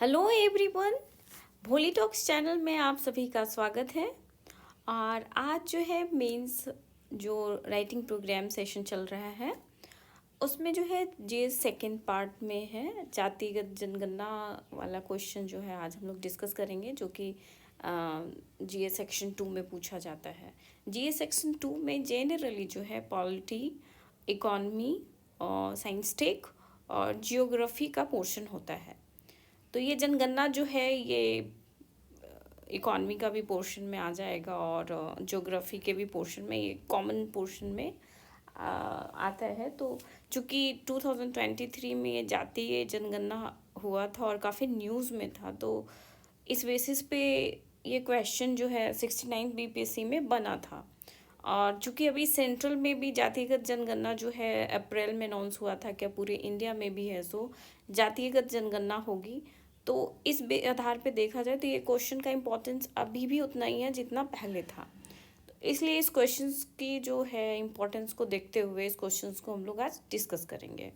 Hello everyone. भोली talks channel में आप सभी का स्वागत है। और आज जो है मेंस जो राइटिंग प्रोग्राम सेशन चल रहा है उसमें जो है ये सेकंड पार्ट में है जातिगत जनगणना वाला क्वेश्चन जो है आज हम लोग डिस्कस करेंगे, जो कि जीए सेक्शन 2 में पूछा जाता है। जीए सेक्शन 2 में जेनरली जो है पॉलिटी, इकोनॉमी और साइंस टेक और जियोग्राफी का पोर्शन होता है। तो ये जनगणना जो है ये इकॉनमी का भी पोर्शन में आ जाएगा और ज्योग्राफी के भी पोर्शन में, ये कॉमन पोर्शन में आता है। तो चूँकि 2023 में ये जातीय जनगणना हुआ था और काफ़ी न्यूज़ में था, तो इस बेसिस पे ये क्वेश्चन जो है 69 बीपीएससी में बना था। और चूँकि अभी सेंट्रल में भी जातिगत जनगणना जो है अप्रैल में अनाउंस हुआ था, क्या पूरे इंडिया में भी है सो जातिगत जनगणना होगी। तो इस आधार पे देखा जाए तो ये क्वेश्चन का इम्पोर्टेंस अभी भी उतना ही है जितना पहले था। तो इसलिए इस क्वेश्चन की जो है इम्पोर्टेंस को देखते हुए इस क्वेश्चन को हम लोग आज डिस्कस करेंगे।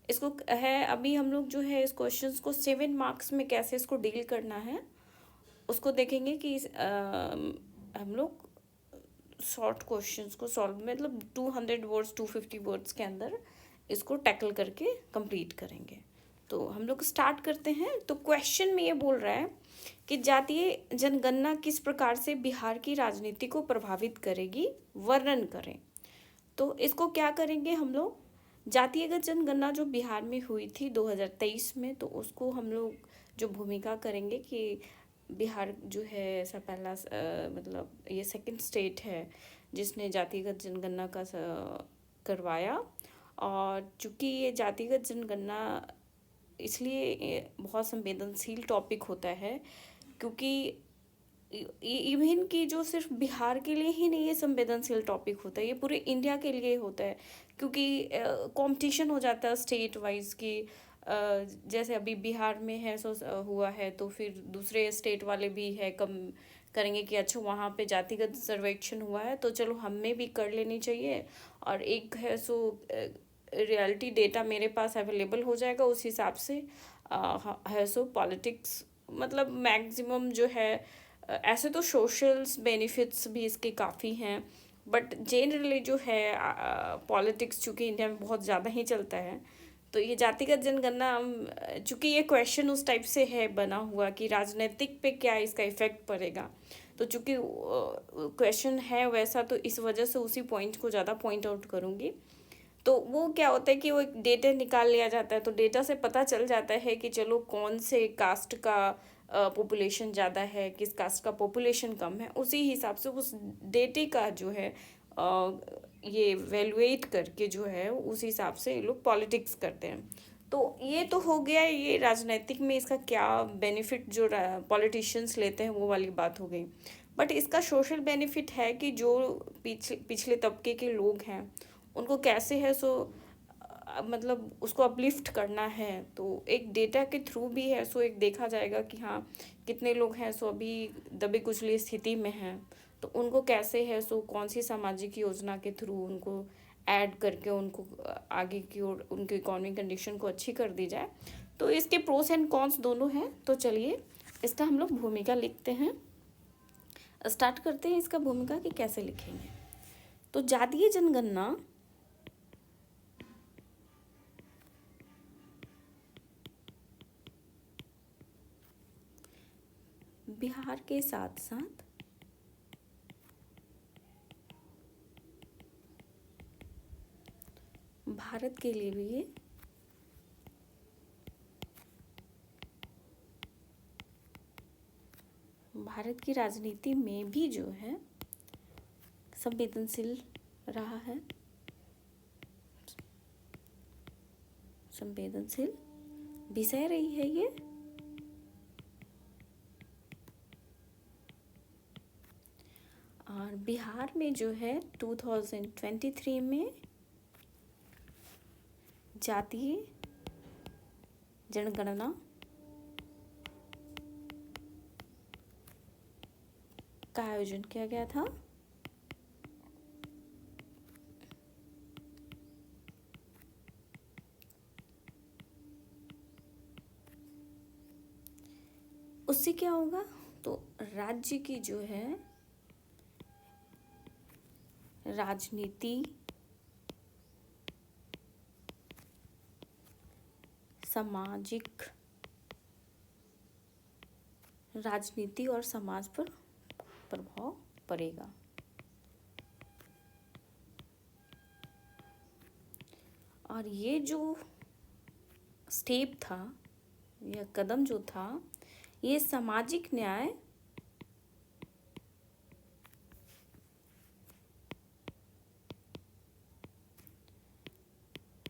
इसको है अभी हम लोग जो है इस क्वेश्चन को 7 मार्क्स में कैसे इसको डील करना है उसको देखेंगे कि हम लोग शॉर्ट क्वेश्चंस को सॉल्व मतलब 200 वर्ड्स 250 वर्ड्स के अंदर इसको टैकल करके कंप्लीट करेंगे। तो हम लोग स्टार्ट करते हैं। तो क्वेश्चन में ये बोल रहा है कि जातीय जनगणना किस प्रकार से बिहार की राजनीति को प्रभावित करेगी, वर्णन करें। तो इसको क्या करेंगे हम लोग, जातीयगत जनगणना जो बिहार में हुई थी 2023 में, तो उसको हम लोग जो भूमिका करेंगे कि बिहार जो है ऐसा पहला मतलब ये सेकंड स्टेट है जिसने जातिगत जनगणना का करवाया। और चूँकि ये जातिगत जनगणना इसलिए बहुत संवेदनशील टॉपिक होता है क्योंकि इवन कि जो सिर्फ बिहार के लिए ही नहीं ये संवेदनशील टॉपिक होता है, ये पूरे इंडिया के लिए होता है। क्योंकि कंपटीशन हो जाता है स्टेट वाइज की, जैसे अभी बिहार में है सो हुआ है, तो फिर दूसरे स्टेट वाले भी है कम करेंगे कि अच्छा वहाँ पे जातिगत सर्वेक्षण हुआ है तो चलो हमें भी कर लेनी चाहिए। और एक है सो रियलिटी डेटा मेरे पास अवेलेबल हो जाएगा, उस हिसाब से है सो पॉलिटिक्स मतलब मैक्सिमम जो है ऐसे तो सोशल्स बेनिफिट्स भी इसके काफ़ी हैं, बट जनरली जो है पॉलिटिक्स चूँकि इंडिया में बहुत ज़्यादा ही चलता है, तो ये जातिगत जनगणना चूँकि ये क्वेश्चन उस टाइप से है बना हुआ कि राजनीतिक पे क्या इसका इफेक्ट पड़ेगा, तो चूँकि क्वेश्चन है वैसा, तो इस वजह से उसी पॉइंट को ज़्यादा पॉइंट आउट करूँगी। तो वो क्या होता है कि वो एक डेटा निकाल लिया जाता है, तो डेटा से पता चल जाता है कि चलो कौन से कास्ट का पॉपुलेशन ज़्यादा है, किस कास्ट का पॉपुलेशन कम है, उसी हिसाब से उस डेटे का जो है ये वैल्यूएट करके जो है उस हिसाब से ये लोग पॉलिटिक्स करते हैं। तो ये तो हो गया, ये राजनीतिक में इसका क्या बेनिफिट जो पॉलिटिशियंस लेते हैं वो वाली बात हो गई। बट इसका सोशल बेनिफिट है कि जो पिछले तबके के लोग हैं उनको कैसे है सो मतलब उसको अपलिफ्ट करना है, तो एक डेटा के थ्रू भी है सो एक देखा जाएगा कि हाँ कितने लोग हैं सो अभी दबे कुचली स्थिति में हैं, तो उनको कैसे है सो कौन सी सामाजिक योजना के थ्रू उनको ऐड करके उनको आगे की ओर उनकी इकोनॉमिक कंडीशन को अच्छी कर दी जाए। तो इसके प्रोस एंड कॉन्स दोनों हैं। तो चलिए इसका हम लोग भूमिका लिखते हैं, स्टार्ट करते हैं इसका भूमिका कि कैसे लिखेंगे। तो जातीय जनगणना बिहार के साथ साथ भारत के लिए भी ये भारत की राजनीति में भी जो है संवेदनशील रहा है, संवेदनशील विषय रही है ये। और बिहार में जो है 2023 में जातीय जनगणना का आयोजन किया गया था। उससे क्या होगा, तो राज्य की जो है राजनीति, सामाजिक, राजनीति और समाज पर प्रभाव पड़ेगा। और ये जो स्टेप था, यह कदम जो था, ये सामाजिक न्याय,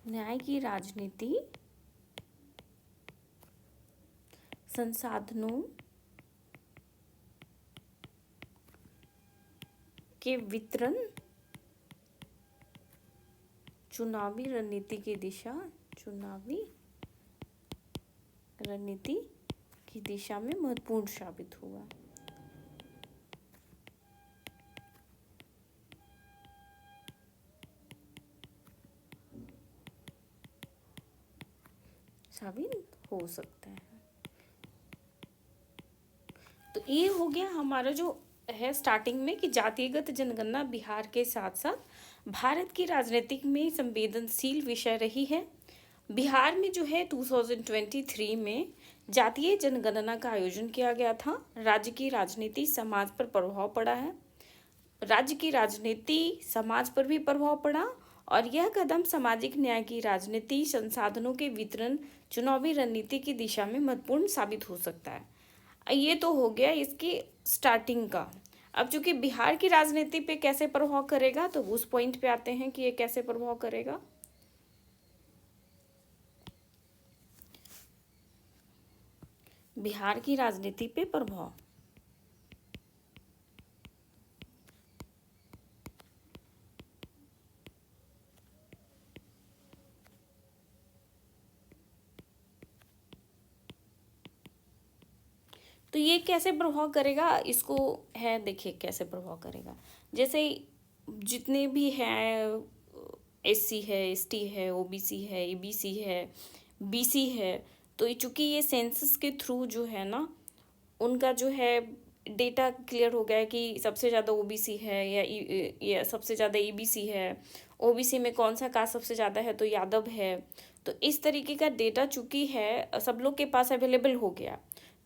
न्याय की राजनीति, संसाधनों के वितरण, चुनावी रणनीति की दिशा, चुनावी रणनीति की दिशा में महत्वपूर्ण साबित हुआ। साबित हो सकता है। तो ये हो गया हमारा जो है स्टार्टिंग में कि जातिगत जनगणना बिहार के साथ साथ भारत की राजनीतिक में संवेदनशील विषय रही है। बिहार में जो है 2023 में जातीय जनगणना का आयोजन किया गया था। राज्य की राजनीति समाज पर प्रभाव पड़ा है, राज्य की राजनीति समाज पर भी प्रभाव पड़ा, और यह कदम सामाजिक न्याय की राजनीति, संसाधनों के वितरण, चुनावी रणनीति की दिशा में महत्वपूर्ण साबित हो सकता है। ये तो हो गया इसकी स्टार्टिंग का। अब चूंकि बिहार की राजनीति पे कैसे प्रभाव करेगा, तो उस पॉइंट पे आते हैं कि ये कैसे प्रभाव करेगा। बिहार की राजनीति पे प्रभाव, तो ये कैसे प्रभाव करेगा, इसको है देखिए कैसे प्रभाव करेगा। जैसे जितने भी हैं, एससी है, एसटी है, ओबीसी है, ईबीसी है, बीसी है, तो चूंकि ये सेंसस के थ्रू जो है ना, उनका जो है डेटा क्लियर हो गया है कि सबसे ज़्यादा ओबीसी है या सबसे ज़्यादा ईबीसी है, ओबीसी में कौन सा कास्ट सबसे ज़्यादा है, तो यादव है। तो इस तरीके का डेटा चूंकि है सब लोग के पास अवेलेबल हो गया।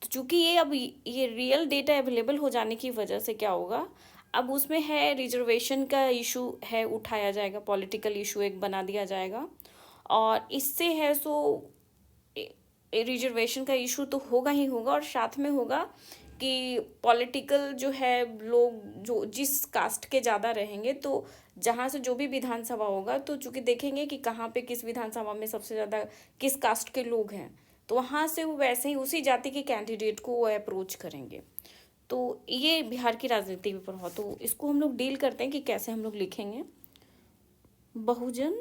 तो चूंकि ये अब ये रियल डेटा अवेलेबल हो जाने की वजह से क्या होगा, अब उसमें है रिजर्वेशन का इशू है उठाया जाएगा, पॉलिटिकल इशू एक बना दिया जाएगा, और इससे है सो रिजर्वेशन का इशू तो होगा ही होगा, और साथ में होगा कि पॉलिटिकल जो है लोग जो जिस कास्ट के ज़्यादा रहेंगे, तो जहाँ से जो भी विधानसभा होगा, तो चूंकि देखेंगे कि कहाँ पे किस विधानसभा में सबसे ज़्यादा किस कास्ट के लोग हैं, तो वहाँ से वो वैसे ही उसी जाति के कैंडिडेट को वो अप्रोच करेंगे। तो ये बिहार की राजनीति पे प्रभाव, तो इसको हम लोग डील करते हैं कि कैसे हम लोग लिखेंगे। बहुजन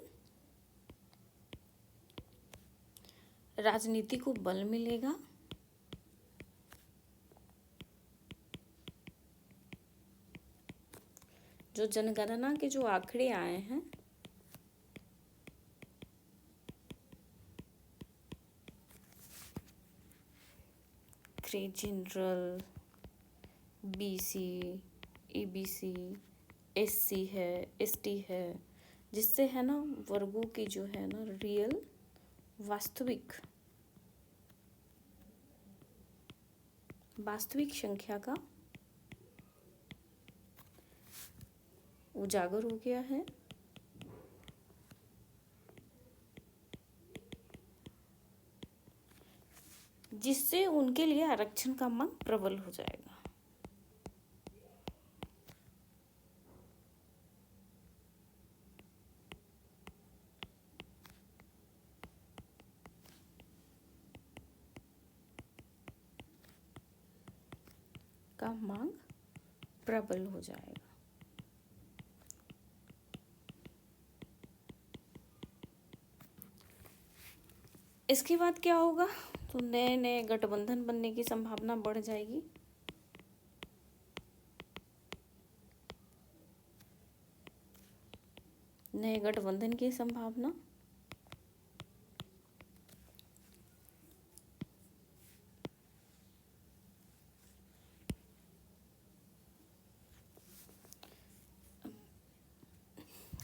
राजनीति को बल मिलेगा, जो जनगणना के जो आंकड़े आए हैं, grade general, BC, EBC, SC है, एसटी है, जिससे है ना वर्गों की जो है ना रियल वास्तविक संख्या का उजागर हो गया है, जिससे उनके लिए आरक्षण का मांग प्रबल हो जाएगा। का मांग प्रबल हो जाएगा। इसके बाद क्या होगा, तो नए नए गठबंधन बनने की संभावना बढ़ जाएगी। नए गठबंधन की संभावना,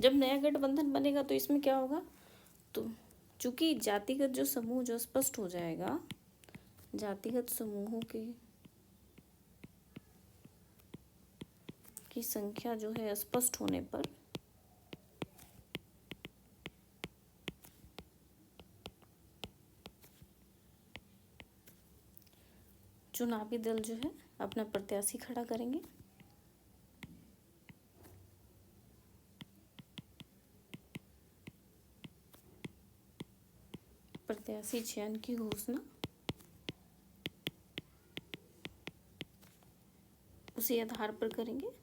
जब नया गठबंधन बनेगा तो इसमें क्या होगा, तो चूंकि जातिगत जो समूह जो स्पष्ट हो जाएगा, जातिगत समूहों की संख्या जो है स्पष्ट होने पर चुनावी दल जो है अपना प्रत्याशी खड़ा करेंगे। प्रत्याशी चयन की घोषणा उसी आधार पर करेंगे।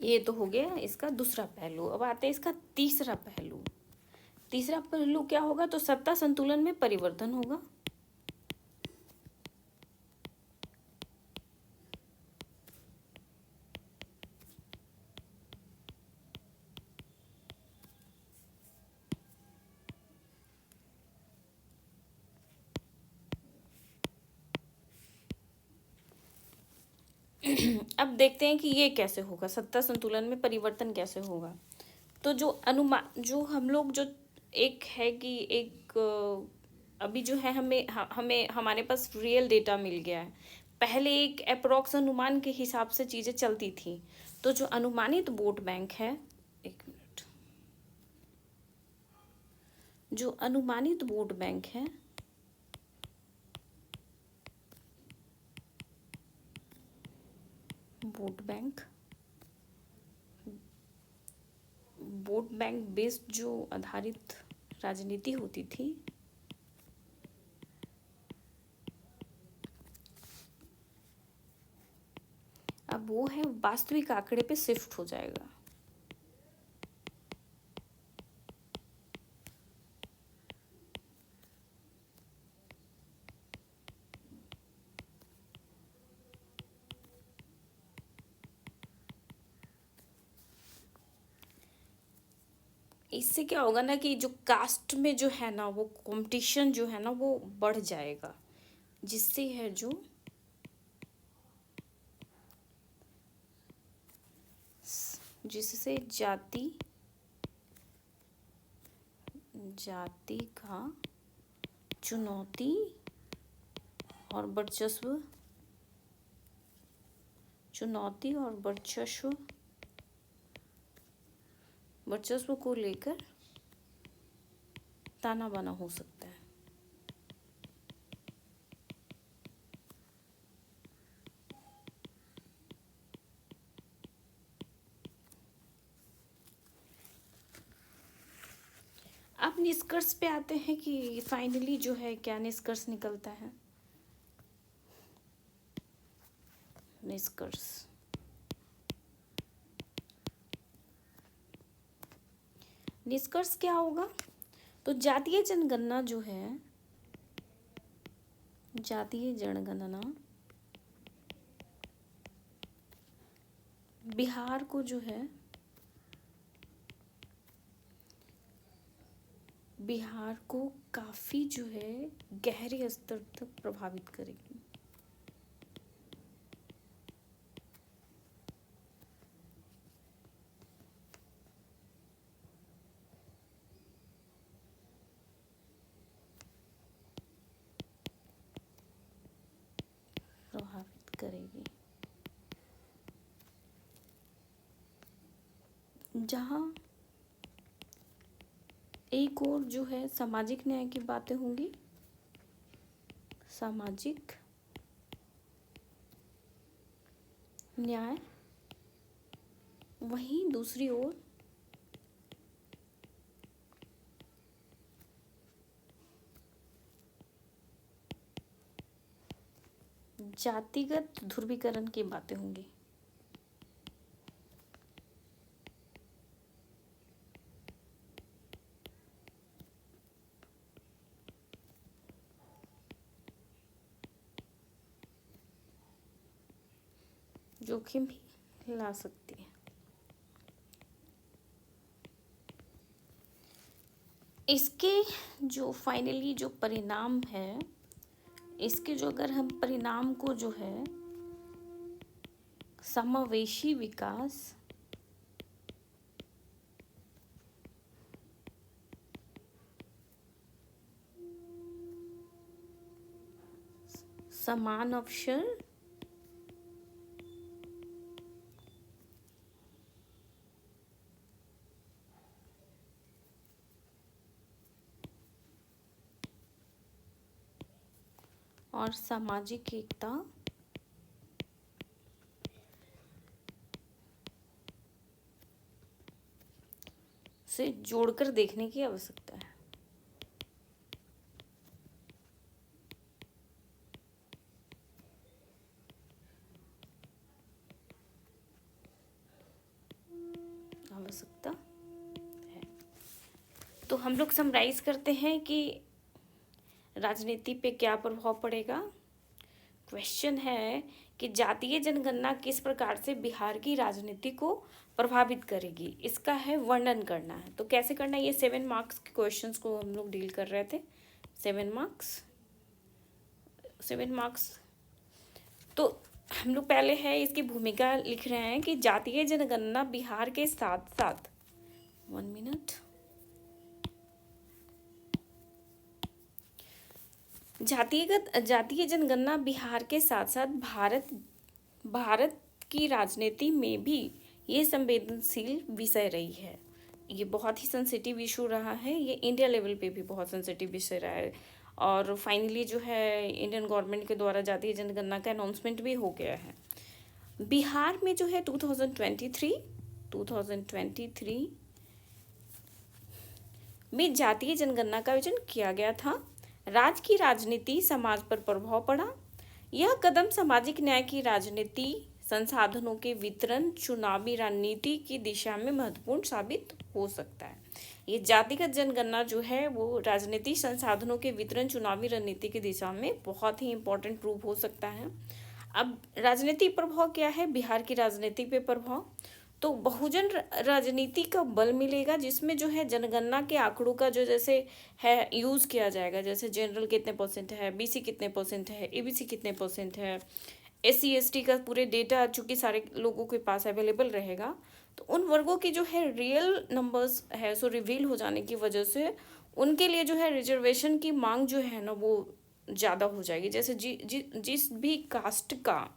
ये तो हो गया इसका दूसरा पहलू। अब आते हैं इसका तीसरा पहलू। तीसरा पहलू क्या होगा, तो सत्ता संतुलन में परिवर्तन होगा। अब देखते हैं कि ये कैसे होगा, सत्ता संतुलन में परिवर्तन कैसे होगा। तो जो अनुमान जो हम लोग जो एक है कि एक अभी जो है हमें हमारे पास रियल डेटा मिल गया है। पहले एक अप्रोक्स अनुमान के हिसाब से चीज़ें चलती थी। तो जो अनुमानित वोट बैंक है, एक मिनट, जो अनुमानित वोट बैंक है वोट बैंक बेस्ड जो आधारित राजनीति होती थी, अब वो है वास्तविक आंकड़े पे शिफ्ट हो जाएगा। इससे क्या होगा ना कि जो कास्ट में जो है ना वो कंपटीशन जो है ना वो बढ़ जाएगा, जिससे है जो जिससे जाति का चुनौती और वर्चस्व को लेकर ताना बाना हो सकता है। अब निष्कर्ष पे आते हैं कि फाइनली जो है क्या निष्कर्ष निकलता है। निष्कर्ष क्या होगा, तो जातीय जनगणना बिहार को जो है काफी जो है गहरे स्तर तक प्रभावित करेगी। जहाँ एक और जो है सामाजिक न्याय की बातें होंगी, सामाजिक न्याय, वहीं दूसरी ओर जातिगत ध्रुवीकरण की बातें होंगी। जोखिम भी ला सकती है। इसके जो फाइनली जो परिणाम है, इसके जो अगर हम परिणाम को जो है समावेशी विकास, समान अवसर, और सामाजिक एकता, से जोड़कर देखने की आवश्यकता है। आवश्यकता है। तो हम लोग समराइज करते हैं कि राजनीति पे क्या प्रभाव पड़ेगा। क्वेश्चन है कि जातीय जनगणना किस प्रकार से बिहार की राजनीति को प्रभावित करेगी, इसका है वर्णन करना है। तो कैसे करना है, ये 7 मार्क्स के क्वेश्चंस को हम लोग डील कर रहे थे। 7 मार्क्स। तो हम लोग पहले है इसकी भूमिका लिख रहे हैं कि जातीय जनगणना बिहार के साथ साथ 1 मिनट, जातीय जनगणना बिहार के साथ साथ भारत की राजनीति में भी ये संवेदनशील विषय रही है। ये बहुत ही सेंसिटिव इशू रहा है, ये इंडिया लेवल पे भी बहुत सेंसिटिव विषय रहा है। और फाइनली जो है इंडियन गवर्नमेंट के द्वारा जातीय जनगणना का अनाउंसमेंट भी हो गया है। बिहार में जो है 2023 में जातीय जनगणना का आयोजन किया गया था। राज्य की राजनीति समाज पर प्रभाव पड़ा। यह कदम सामाजिक न्याय की राजनीति, संसाधनों के वितरण, चुनावी रणनीति की दिशा में महत्वपूर्ण साबित हो सकता है। ये जातिगत जनगणना जो है वो राजनीति, संसाधनों के वितरण, चुनावी रणनीति की दिशा में बहुत ही इंपॉर्टेंट प्रूव हो सकता है। अब राजनीतिक प्रभाव क्या है, बिहार की राजनीति पे प्रभाव, तो बहुजन राजनीति का बल मिलेगा, जिसमें जो है जनगणना के आंकड़ों का जो जैसे है यूज़ किया जाएगा, जैसे जनरल कितने परसेंट है, बीसी कितने परसेंट है, एबीसी कितने परसेंट है, एससी एसटी का पूरे डेटा चूँकि सारे लोगों के पास अवेलेबल रहेगा, तो उन वर्गों की जो है रियल नंबर्स है सो रिवील हो जाने की वजह से उनके लिए जो है रिजर्वेशन की मांग जो है ना वो ज़्यादा हो जाएगी। जैसे जिस भी कास्ट का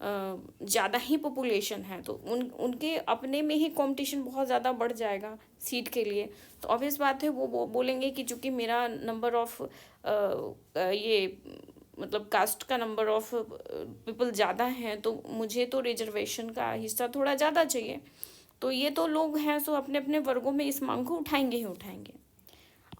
ज़्यादा ही पॉपुलेशन है तो उनके अपने में ही कंपटीशन बहुत ज़्यादा बढ़ जाएगा सीट के लिए। तो ऑब्वियस बात है वो बोलेंगे कि चूँकि मेरा नंबर ऑफ ये मतलब कास्ट का नंबर ऑफ पीपल ज़्यादा हैं तो मुझे तो रिजर्वेशन का हिस्सा थोड़ा ज़्यादा चाहिए। तो ये तो लोग हैं सो अपने अपने वर्गों में इस मांग को उठाएंगे ही उठाएंगे।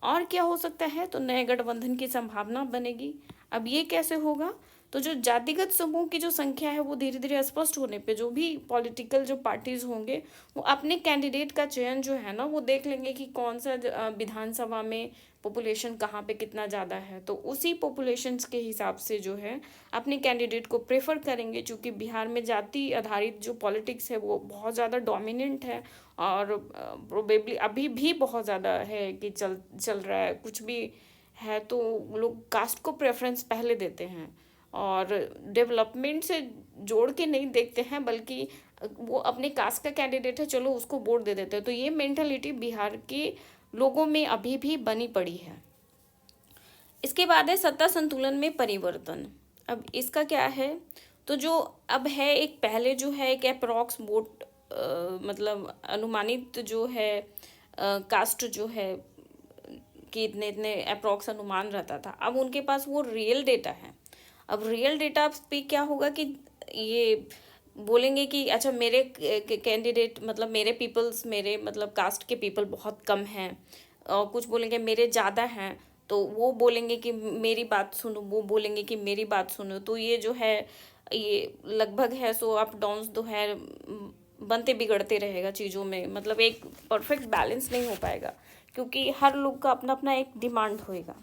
और क्या हो सकता है, तो नए गठबंधन की संभावना बनेगी। अब ये कैसे होगा, तो जो जातिगत समूह की जो संख्या है वो धीरे धीरे स्पष्ट होने पे जो भी पॉलिटिकल जो पार्टीज होंगे वो अपने कैंडिडेट का चयन जो है ना वो देख लेंगे कि कौन सा विधानसभा में पॉपुलेशन कहाँ पे कितना ज़्यादा है, तो उसी पॉपुलेशंस के हिसाब से जो है अपने कैंडिडेट को प्रेफर करेंगे। चूँकि बिहार में जाति आधारित जो पॉलिटिक्स है वो बहुत ज़्यादा डोमिनेंट है और प्रोबेबली अभी भी बहुत ज़्यादा है कि चल रहा है, कुछ भी है तो लोग कास्ट को प्रेफरेंस पहले देते हैं और डेवलपमेंट से जोड़ के नहीं देखते हैं, बल्कि वो अपने कास्ट का कैंडिडेट है चलो उसको वोट दे देते हैं। तो ये मेंटालिटी बिहार के लोगों में अभी भी बनी पड़ी है। इसके बाद है सत्ता संतुलन में परिवर्तन। अब इसका क्या है, तो जो अब है एक पहले जो है एक अप्रॉक्स वोट मतलब अनुमानित जो है कास्ट जो है कि इतने इतने अप्रॉक्स अनुमान रहता था, अब उनके पास वो रियल डेटा है। अब रियल डेटा पे क्या होगा कि ये बोलेंगे कि अच्छा मेरे कैंडिडेट मतलब मेरे पीपल्स मेरे मतलब कास्ट के पीपल बहुत कम हैं, और कुछ बोलेंगे मेरे ज़्यादा हैं, तो वो बोलेंगे कि मेरी बात सुनो, वो बोलेंगे कि मेरी बात सुनो। तो ये जो है ये लगभग है सो अप डाउन्स तो है बनते बिगड़ते रहेगा चीज़ों में, मतलब एक परफेक्ट बैलेंस नहीं हो पाएगा क्योंकि हर लोग का अपना अपना एक डिमांड होएगा।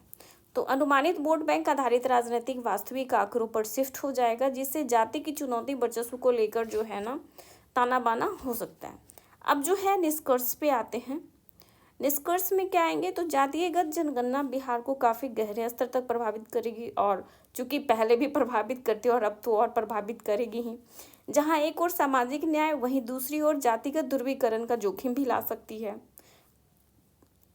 तो अनुमानित वोट बैंक आधारित राजनीतिक वास्तविक आंकड़ों पर शिफ्ट हो जाएगा, जिससे जाति की चुनौती वर्चस्व को लेकर जो है ना ताना बाना हो सकता है। अब जो है निष्कर्ष पे आते हैं। निष्कर्ष में क्या आएंगे, तो जातीयगत जनगणना बिहार को काफ़ी गहरे स्तर तक प्रभावित करेगी और चूँकि पहले भी प्रभावित करती है और अब तो और प्रभावित करेगी ही। जहाँ एक ओर सामाजिक न्याय, वहीं दूसरी ओर जातिगत ध्रुवीकरण का जोखिम भी ला सकती है।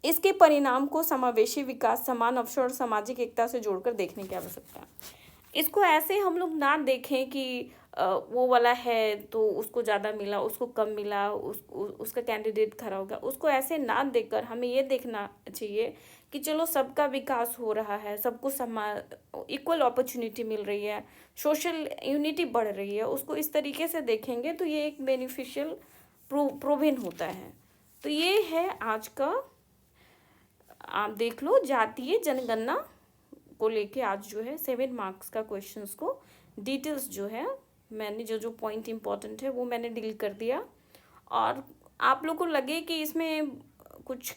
इसके परिणाम को समावेशी विकास, समान अवसर और सामाजिक एकता से जोड़कर देखने की आवश्यकता है। इसको ऐसे हम लोग ना देखें कि वो वाला है तो उसको ज़्यादा मिला, उसको कम मिला, उसका कैंडिडेट खरा हो गया। उसको ऐसे ना देखकर हमें ये देखना चाहिए कि चलो सबका विकास हो रहा है, सबको इक्वल अपॉर्चुनिटी मिल रही है, सोशल यूनिटी बढ़ रही है। उसको इस तरीके से देखेंगे तो ये एक बेनिफिशियल प्रूवन होता है। तो ये है आज का, आप देख लो, जातीय जनगणना को लेके आज जो है 7 मार्क्स का क्वेश्चंस को डिटेल्स जो है मैंने जो पॉइंट इम्पोर्टेंट है वो मैंने डील कर दिया। और आप लोग को लगे कि इसमें कुछ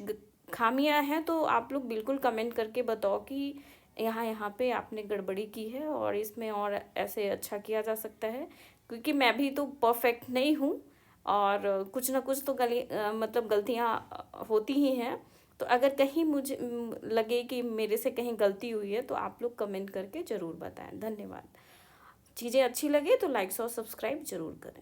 खामियां हैं तो आप लोग बिल्कुल कमेंट करके बताओ कि यहाँ पे आपने गड़बड़ी की है और इसमें और ऐसे अच्छा किया जा सकता है। क्योंकि मैं भी तो परफेक्ट नहीं हूँ और कुछ ना कुछ तो मतलब गलतियाँ होती ही हैं। तो अगर कहीं मुझे लगे कि मेरे से कहीं गलती हुई है तो आप लोग कमेंट करके ज़रूर बताएं। धन्यवाद। चीज़ें अच्छी लगे तो लाइक और सब्सक्राइब ज़रूर करें।